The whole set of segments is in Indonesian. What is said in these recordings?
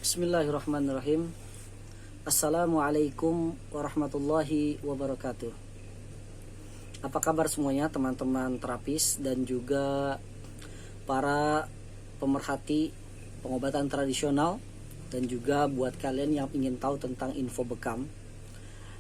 Bismillahirrahmanirrahim. Assalamualaikum warahmatullahi wabarakatuh. Apa kabar semuanya teman-teman terapis dan juga para pemerhati pengobatan tradisional, dan juga buat kalian yang ingin tahu tentang info bekam.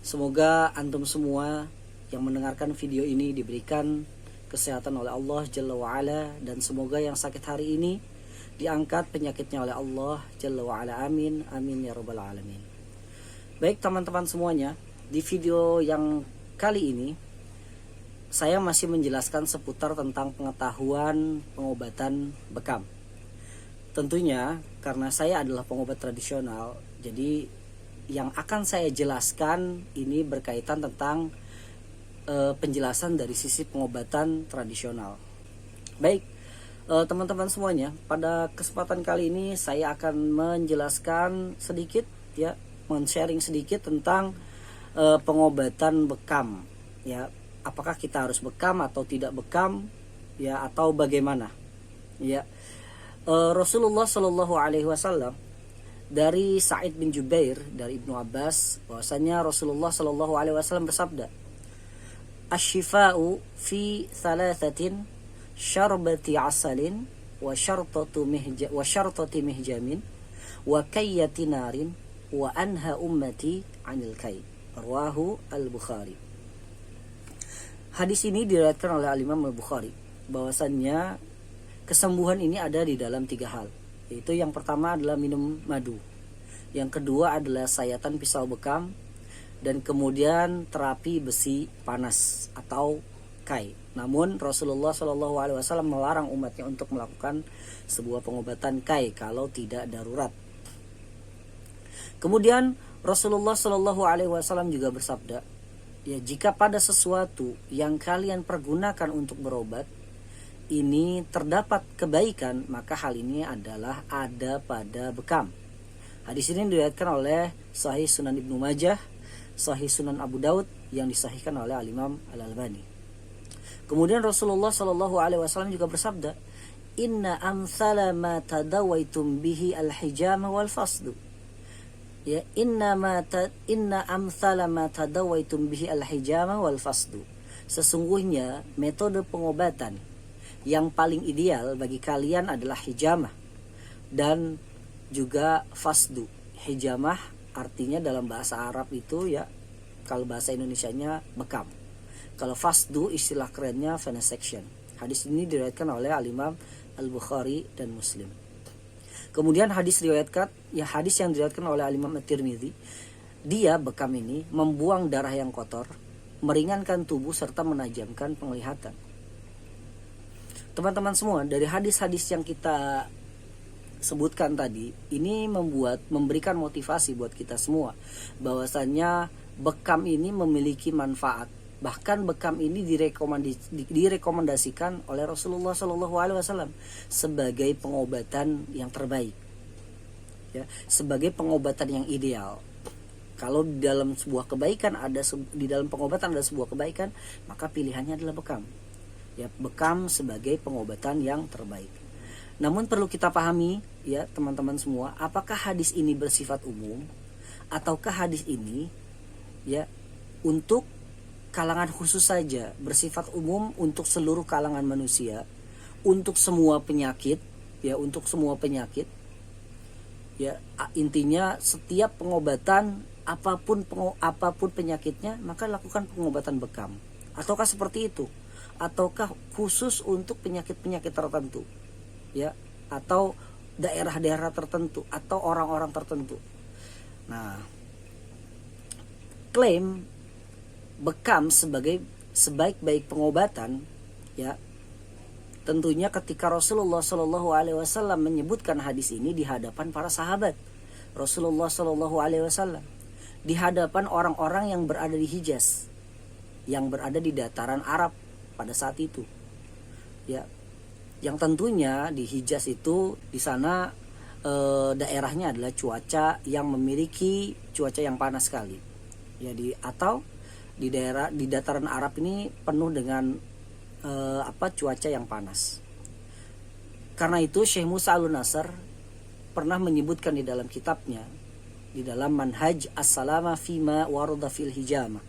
Semoga antum semua yang mendengarkan video ini diberikan kesehatan oleh Allah Jalla wa'ala, dan semoga yang sakit hari ini diangkat penyakitnya oleh Allah Jalla wa'ala. Amin, amin ya rabbal alamin. Baik teman-teman semuanya, di video yang kali ini saya masih menjelaskan seputar tentang pengetahuan pengobatan bekam. Tentunya karena saya adalah pengobat tradisional, jadi yang akan saya jelaskan ini berkaitan tentang penjelasan dari sisi pengobatan tradisional. Baik teman-teman semuanya, pada kesempatan kali ini saya akan menjelaskan sedikit ya, men-sharing sedikit tentang pengobatan bekam ya. Apakah kita harus bekam atau tidak bekam ya, atau bagaimana ya. Rasulullah Shallallahu Alaihi Wasallam dari Sa'id bin Jubair dari Ibnu Abbas bahwasanya Rasulullah Shallallahu Alaihi Wasallam bersabda, "Asy-syifa'u fi thalathatin syarbati asalin wa syartati mihjamin wa kayyati narin wa anha ummati anil kai." Rawahu al-Bukhari. Hadis ini diriwayatkan oleh Al-Imam Al-Bukhari bahwasannya kesembuhan ini ada di dalam 3 hal, yaitu yang pertama adalah minum madu, yang kedua adalah sayatan pisau bekam, dan kemudian terapi besi panas atau kai. Namun Rasulullah Shallallahu Alaihi Wasallam melarang umatnya untuk melakukan sebuah pengobatan kai kalau tidak darurat. Kemudian Rasulullah Shallallahu Alaihi Wasallam juga bersabda, ya, jika pada sesuatu yang kalian pergunakan untuk berobat ini terdapat kebaikan, maka hal ini adalah ada pada bekam. Hadis ini diriwayatkan oleh Sahih Sunan Ibnu Majah, Sahih Sunan Abu Daud yang disahihkan oleh Al-Imam Al-Albani. Kemudian Rasulullah Shallallahu Alaihi Wasallam juga bersabda, "Inna amsala ma tadawaitum bihi al-hijama wal fasdu." Ya, inna amsala ma tadawaitum bihi al-hijama wal fasdu. Sesungguhnya metode pengobatan yang paling ideal bagi kalian adalah hijamah dan juga fasdu. Hijamah artinya dalam bahasa Arab itu ya, kalau bahasa Indonesianya bekam. Kalau fasdu istilah kerennya venesection. Hadis ini diriwayatkan oleh Al-Imam Al-Bukhari dan Muslim. Kemudian hadis yang diriwayatkan oleh Al-Imam At-Tirmidzi, dia bekam ini membuang darah yang kotor, meringankan tubuh serta menajamkan penglihatan. Teman-teman semua, dari hadis-hadis yang kita sebutkan tadi, ini memberikan motivasi buat kita semua bahwasannya bekam ini memiliki manfaat. Bahkan bekam ini direkomendasikan oleh Rasulullah Shallallahu Alaihi Wasallam sebagai pengobatan yang terbaik, ya, sebagai pengobatan yang ideal. Kalau di dalam sebuah kebaikan di dalam pengobatan ada sebuah kebaikan, maka pilihannya adalah bekam. Ya, bekam sebagai pengobatan yang terbaik. Namun perlu kita pahami ya teman-teman semua, apakah hadis ini bersifat umum ataukah hadis ini ya untuk kalangan khusus saja, bersifat umum untuk seluruh kalangan manusia, untuk semua penyakit ya, untuk semua penyakit ya. Intinya setiap pengobatan apapun penyakitnya, maka lakukan pengobatan bekam. Ataukah seperti itu? Ataukah khusus untuk penyakit-penyakit tertentu ya, atau daerah-daerah tertentu atau orang-orang tertentu? Nah, klaim bekam sebagai sebaik-baik pengobatan ya, tentunya ketika Rasulullah Shallallahu Alaihi Wasallam menyebutkan hadis ini di hadapan para sahabat Rasulullah Shallallahu Alaihi Wasallam, di hadapan orang-orang yang berada di Hijaz, yang berada di dataran Arab pada saat itu ya, yang tentunya di Hijaz itu di sana daerahnya adalah cuaca yang memiliki cuaca yang panas sekali ya, atau di dataran Arab ini penuh dengan cuaca yang panas. Karena itu Syekh Musa Al-Nasr pernah menyebutkan di dalam kitabnya, di dalam Manhaj As-Salama Fima Warada fil Hijama,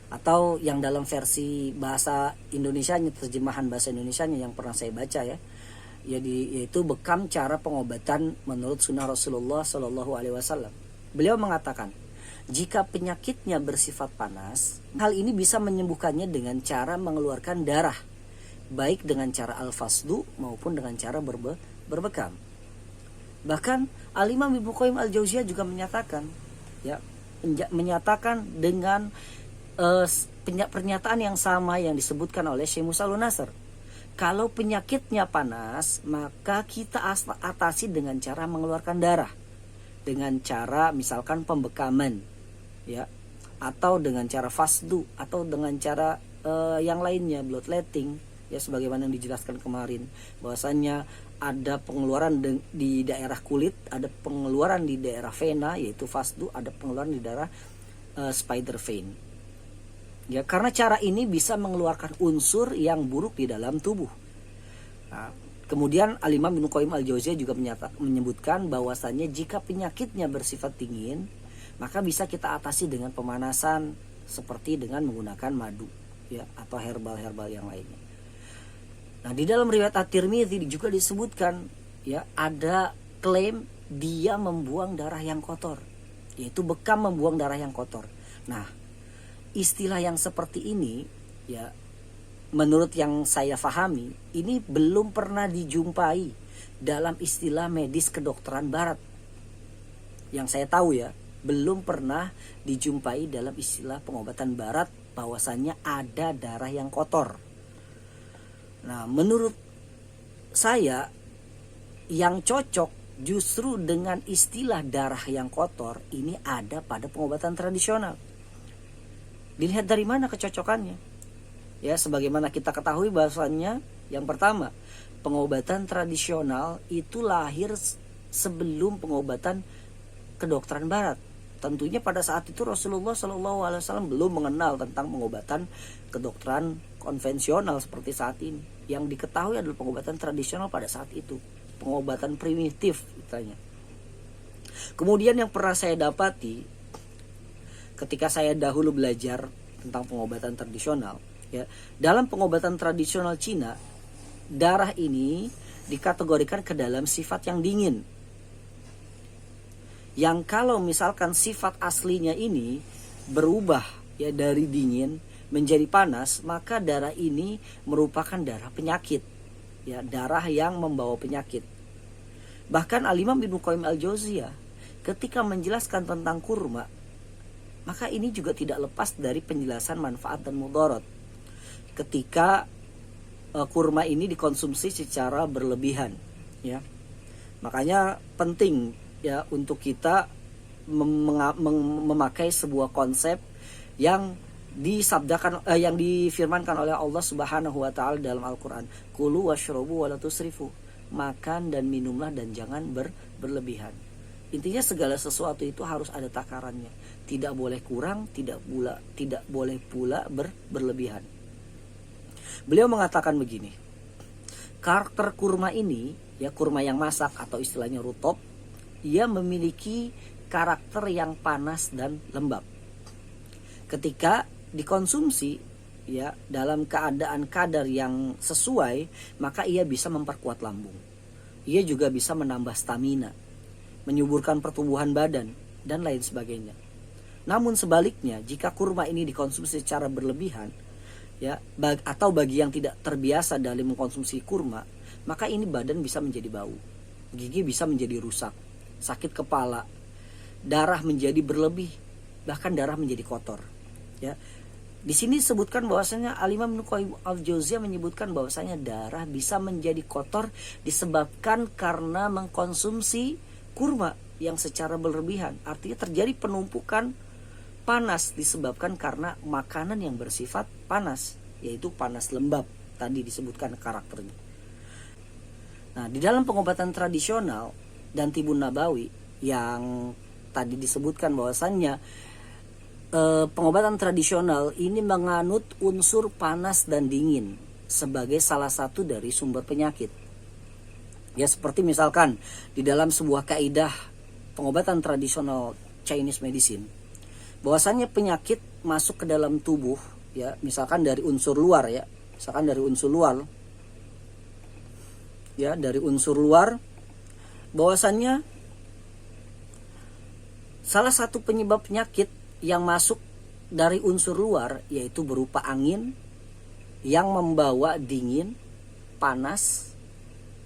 atau yang dalam versi bahasa Indonesianya, terjemahan bahasa Indonesianya yang pernah saya baca ya, yaitu bekam cara pengobatan menurut sunnah Rasulullah Shallallahu Alaihi Wasallam. Beliau mengatakan, jika penyakitnya bersifat panas, hal ini bisa menyembuhkannya dengan cara mengeluarkan darah, baik dengan cara al-fasdu maupun dengan cara berbekam. Bahkan Al-Imam Ibnu Qayyim Al-Jauziyah juga menyatakan, menyatakan dengan pernyataan yang sama yang disebutkan oleh Syekh Musa Al-Nasr. Kalau penyakitnya panas, maka kita atasi dengan cara mengeluarkan darah, dengan cara misalkan pembekaman, ya, atau dengan cara fasdu, atau dengan cara yang lainnya, bloodletting, ya, sebagaimana yang dijelaskan kemarin, bahwasannya ada pengeluaran di daerah kulit, ada pengeluaran di daerah vena yaitu fasdu, ada pengeluaran di daerah spider vein. Ya, karena cara ini bisa mengeluarkan unsur yang buruk di dalam tubuh. Nah, kemudian Al-Imam Ibnu Qayyim Al-Jauziyah juga menyebutkan bahwasannya jika penyakitnya bersifat dingin, maka bisa kita atasi dengan pemanasan seperti dengan menggunakan madu, ya, atau herbal-herbal yang lainnya. Nah, di dalam riwayat At-Tirmidzi juga disebutkan, ya, ada klaim dia membuang darah yang kotor, yaitu bekam membuang darah yang kotor. Nah, istilah yang seperti ini, ya, menurut yang saya pahami, ini belum pernah dijumpai dalam istilah medis kedokteran barat. Yang saya tahu, ya, belum pernah dijumpai dalam istilah pengobatan barat bahwasannya ada darah yang kotor. Nah, menurut saya yang cocok justru dengan istilah darah yang kotor ini ada pada pengobatan tradisional. Dilihat dari mana kecocokannya? Ya, sebagaimana kita ketahui bahwasannya yang pertama, pengobatan tradisional itu lahir sebelum pengobatan kedokteran barat. Tentunya pada saat itu Rasulullah SAW belum mengenal tentang pengobatan kedokteran konvensional seperti saat ini. Yang diketahui adalah pengobatan tradisional pada saat itu, pengobatan primitif katanya. Kemudian yang pernah saya dapati ketika saya dahulu belajar tentang pengobatan tradisional, ya, dalam pengobatan tradisional Cina, darah ini dikategorikan ke dalam sifat yang dingin. Yang kalau misalkan sifat aslinya ini berubah, ya, dari dingin menjadi panas, maka darah ini merupakan darah penyakit, ya, darah yang membawa penyakit. Bahkan Al-Imam Ibnu Qayyim Al-Jauziyah ketika menjelaskan tentang kurma, maka ini juga tidak lepas dari penjelasan manfaat dan mudarat. Ketika kurma ini dikonsumsi secara berlebihan, ya, makanya penting, ya, untuk kita memakai sebuah konsep yang disabdakan, yang difirmankan oleh Allah Subhanahu wa taala dalam Al-Qur'an. Kulu washrabu wala tusrifu. Makan dan minumlah dan jangan berlebihan. Intinya segala sesuatu itu harus ada takarannya. Tidak boleh kurang, tidak boleh pula berlebihan. Beliau mengatakan begini. Karakter kurma ini, ya, kurma yang masak atau istilahnya rutop, ia memiliki karakter yang panas dan lembab. Ketika dikonsumsi, ya, dalam keadaan kadar yang sesuai, maka ia bisa memperkuat lambung. Ia juga bisa menambah stamina, menyuburkan pertumbuhan badan, dan lain sebagainya. Namun sebaliknya, jika kurma ini dikonsumsi secara berlebihan, ya, atau bagi yang tidak terbiasa dalam mengkonsumsi kurma, maka ini badan bisa menjadi bau, gigi bisa menjadi rusak, sakit kepala, darah menjadi berlebih, bahkan darah menjadi kotor, ya. Di sini disebutkan bahwasanya Al-Imam Ibnu Qayyim Al-Jauziyah menyebutkan bahwasanya darah bisa menjadi kotor disebabkan karena mengkonsumsi kurma yang secara berlebihan. Artinya terjadi penumpukan panas disebabkan karena makanan yang bersifat panas, yaitu panas lembab tadi disebutkan karakternya. Nah, di dalam pengobatan tradisional dan tibun nabawi yang tadi disebutkan bahwasannya pengobatan tradisional ini menganut unsur panas dan dingin sebagai salah satu dari sumber penyakit. Ya, seperti misalkan di dalam sebuah kaidah pengobatan tradisional Chinese medicine, bahwasannya penyakit masuk ke dalam tubuh ya, misalkan dari unsur luar ya, misalkan dari unsur luar ya, dari unsur luar, bahwasannya salah satu penyebab penyakit yang masuk dari unsur luar yaitu berupa angin yang membawa dingin, panas,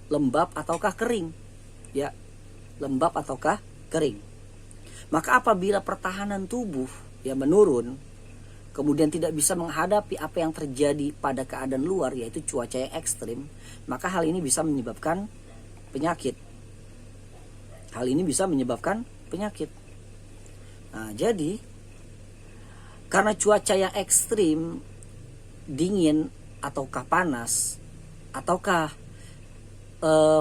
lembab ataukah kering ya, lembab ataukah kering. Maka apabila pertahanan tubuh ya menurun, kemudian tidak bisa menghadapi apa yang terjadi pada keadaan luar yaitu cuaca yang ekstrim, maka hal ini bisa menyebabkan penyakit. Hal ini bisa menyebabkan penyakit. Nah, jadi karena cuaca yang ekstrim, dingin ataukah panas, ataukah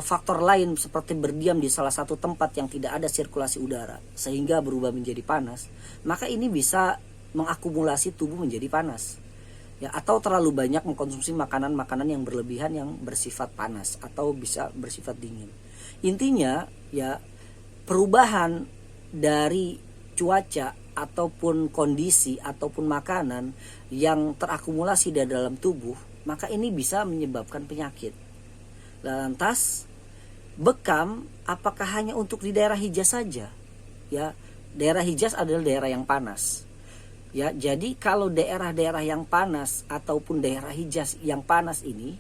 faktor lain seperti berdiam di salah satu tempat yang tidak ada sirkulasi udara sehingga berubah menjadi panas, maka ini bisa mengakumulasi tubuh menjadi panas ya, atau terlalu banyak mengkonsumsi makanan-makanan yang berlebihan yang bersifat panas atau bisa bersifat dingin. Intinya ya, perubahan dari cuaca ataupun kondisi ataupun makanan yang terakumulasi di dalam tubuh, maka ini bisa menyebabkan penyakit. Lantas bekam apakah hanya untuk di daerah Hijaz saja? Ya, daerah Hijaz adalah daerah yang panas. Ya, jadi kalau daerah-daerah yang panas ataupun daerah Hijaz yang panas ini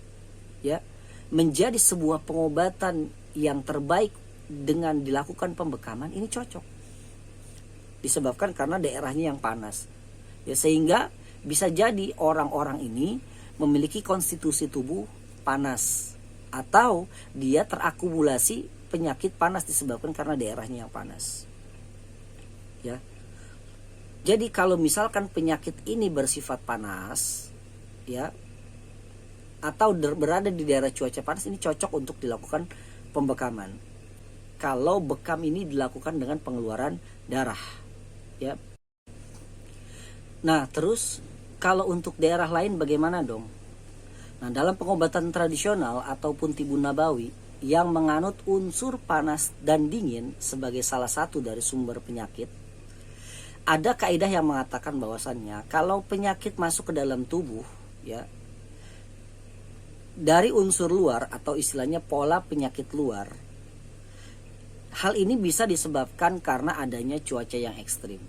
ya menjadi sebuah pengobatan yang terbaik dengan dilakukan pembekaman, ini cocok. Disebabkan karena daerahnya yang panas. Ya, sehingga bisa jadi orang-orang ini memiliki konstitusi tubuh panas, atau dia terakumulasi penyakit panas disebabkan karena daerahnya yang panas. Ya. Jadi kalau misalkan penyakit ini bersifat panas, ya, atau berada di daerah cuaca panas, ini cocok untuk dilakukan pembekaman. Kalau bekam ini dilakukan dengan pengeluaran darah, ya. Nah, terus kalau untuk daerah lain bagaimana dong? Nah, dalam pengobatan tradisional ataupun tibun nabawi yang menganut unsur panas dan dingin sebagai salah satu dari sumber penyakit, ada kaidah yang mengatakan bahwasannya kalau penyakit masuk ke dalam tubuh ya dari unsur luar atau istilahnya pola penyakit luar, hal ini bisa disebabkan karena adanya cuaca yang ekstrim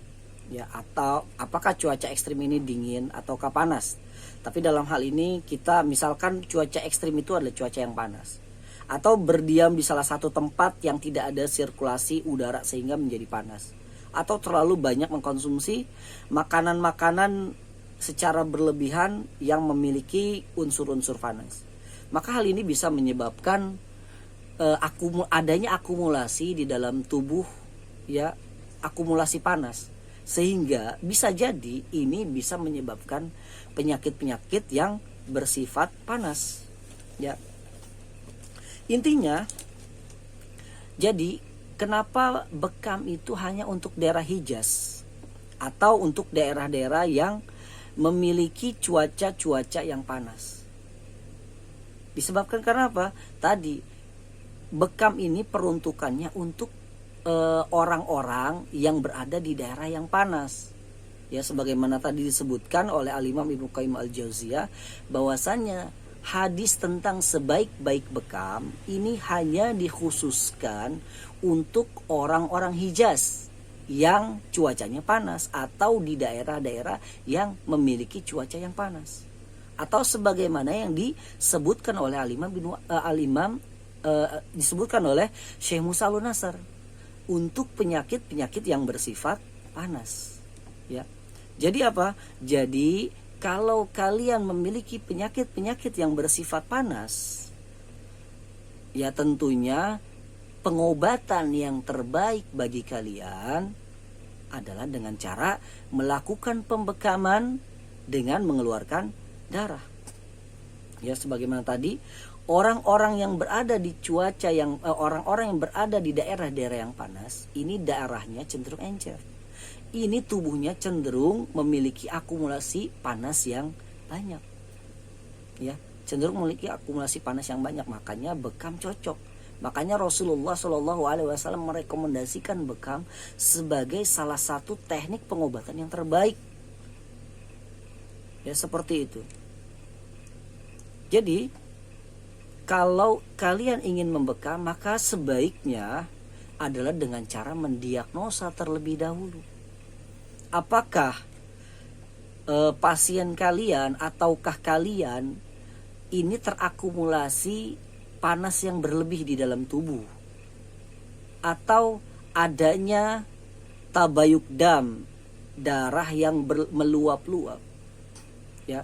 ya, atau apakah cuaca ekstrim ini dingin ataukah panas. Tapi dalam hal ini kita misalkan cuaca ekstrim itu adalah cuaca yang panas, atau berdiam di salah satu tempat yang tidak ada sirkulasi udara sehingga menjadi panas, atau terlalu banyak mengkonsumsi makanan-makanan secara berlebihan yang memiliki unsur-unsur panas. Maka hal ini bisa menyebabkan adanya akumulasi di dalam tubuh ya, akumulasi panas, sehingga bisa jadi ini bisa menyebabkan penyakit-penyakit yang bersifat panas ya. Intinya jadi kenapa bekam itu hanya untuk daerah Hijaz atau untuk daerah-daerah yang memiliki cuaca yang panas? Disebabkan karena apa? Tadi bekam ini peruntukannya untuk orang-orang yang berada di daerah yang panas. Ya, sebagaimana tadi disebutkan oleh Al-Imam Ibnu Qayyim Al-Jauziyah bahwasannya hadis tentang sebaik-baik bekam ini hanya dikhususkan untuk orang-orang Hijaz yang cuacanya panas atau di daerah-daerah yang memiliki cuaca yang panas, atau sebagaimana yang disebutkan oleh disebutkan oleh Syekh Musa Al-Nasr untuk penyakit-penyakit yang bersifat panas ya. Jadi apa? Jadi kalau kalian memiliki penyakit-penyakit yang bersifat panas, ya tentunya pengobatan yang terbaik bagi kalian adalah dengan cara melakukan pembekaman dengan mengeluarkan darah. Ya, sebagaimana tadi, orang-orang yang berada di cuaca yang orang-orang yang berada di daerah-daerah yang panas, ini darahnya cenderung encer. Ini tubuhnya cenderung memiliki akumulasi panas yang banyak. Ya, cenderung memiliki akumulasi panas yang banyak, makanya bekam cocok. Makanya Rasulullah Shallallahu Alaihi Wasallam merekomendasikan bekam sebagai salah satu teknik pengobatan yang terbaik. Ya seperti itu. Jadi kalau kalian ingin membekam, maka sebaiknya adalah dengan cara mendiagnosa terlebih dahulu. Apakah pasien kalian ataukah kalian ini terakumulasi panas yang berlebih di dalam tubuh, atau adanya tabayuk dam, darah yang meluap-luap. Ya.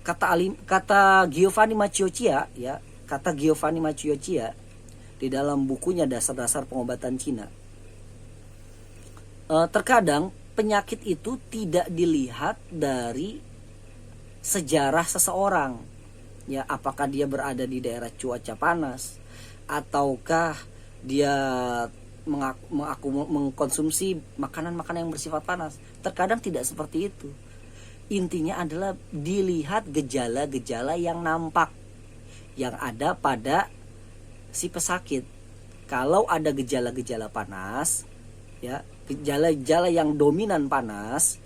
Kata Giovanni Macioccia, ya, kata Giovanni Macioccia di dalam bukunya Dasar-dasar Pengobatan Cina. Terkadang penyakit itu tidak dilihat dari sejarah seseorang, ya, apakah dia berada di daerah cuaca panas ataukah dia mengkonsumsi makanan-makanan yang bersifat panas. Terkadang tidak seperti itu. Intinya adalah dilihat gejala-gejala yang nampak, yang ada pada si pesakit. Kalau ada gejala-gejala panas, ya, gejala-gejala yang dominan panas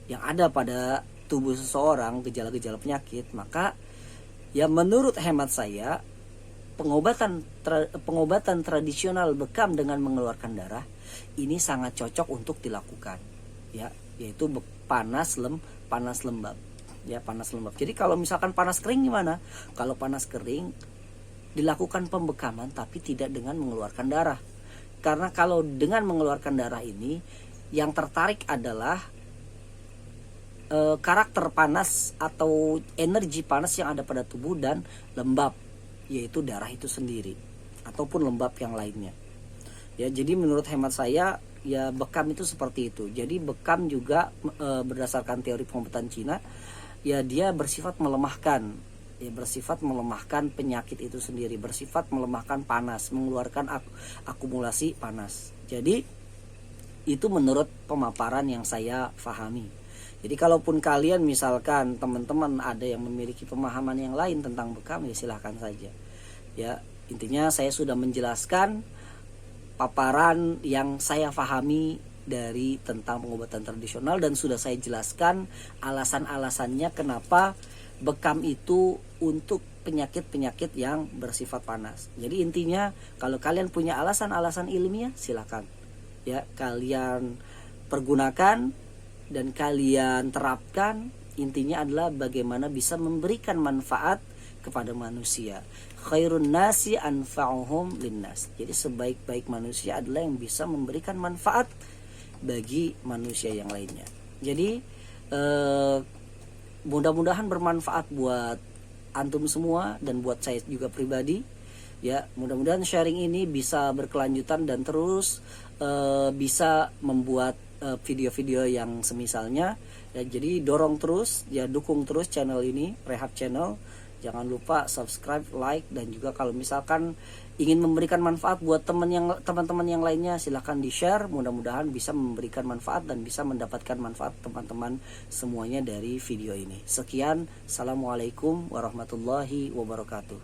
yang ada pada tubuh seseorang, gejala-gejala penyakit, maka ya menurut hemat saya pengobatan tradisional bekam dengan mengeluarkan darah ini sangat cocok untuk dilakukan, ya, yaitu panas lembab, ya, panas lembab. Jadi kalau misalkan panas kering gimana? Kalau panas kering dilakukan pembekaman tapi tidak dengan mengeluarkan darah. Karena kalau dengan mengeluarkan darah ini yang tertarik adalah karakter panas atau energi panas yang ada pada tubuh dan lembab, yaitu darah itu sendiri ataupun lembab yang lainnya. Ya, jadi menurut hemat saya ya bekam itu seperti itu. Jadi bekam juga berdasarkan teori pengobatan Cina, ya dia bersifat melemahkan, ya bersifat melemahkan penyakit itu sendiri, bersifat melemahkan panas, mengeluarkan akumulasi panas. Jadi itu menurut pemaparan yang saya pahami. Jadi kalaupun kalian misalkan teman-teman ada yang memiliki pemahaman yang lain tentang bekam, ya silahkan saja. Ya, intinya saya sudah menjelaskan paparan yang saya pahami dari tentang pengobatan tradisional dan sudah saya jelaskan alasan-alasannya kenapa bekam itu untuk penyakit-penyakit yang bersifat panas. Jadi intinya kalau kalian punya alasan-alasan ilmiah silakan, ya, kalian pergunakan dan kalian terapkan. Intinya adalah bagaimana bisa memberikan manfaat kepada manusia. Khairun nasi anfa'uhum linnas. Jadi sebaik-baik manusia adalah yang bisa memberikan manfaat bagi manusia yang lainnya. Jadi mudah-mudahan bermanfaat buat antum semua dan buat saya juga pribadi. Ya, mudah-mudahan sharing ini bisa berkelanjutan dan terus bisa membuat video-video yang semisalnya, ya. Jadi dorong terus, ya, dukung terus channel ini, Rehab Channel. Jangan lupa subscribe, like, dan juga kalau misalkan ingin memberikan manfaat buat teman-teman yang lainnya, silahkan di share. Mudah-mudahan bisa memberikan manfaat dan bisa mendapatkan manfaat teman-teman semuanya dari video ini. Sekian, assalamualaikum warahmatullahi wabarakatuh.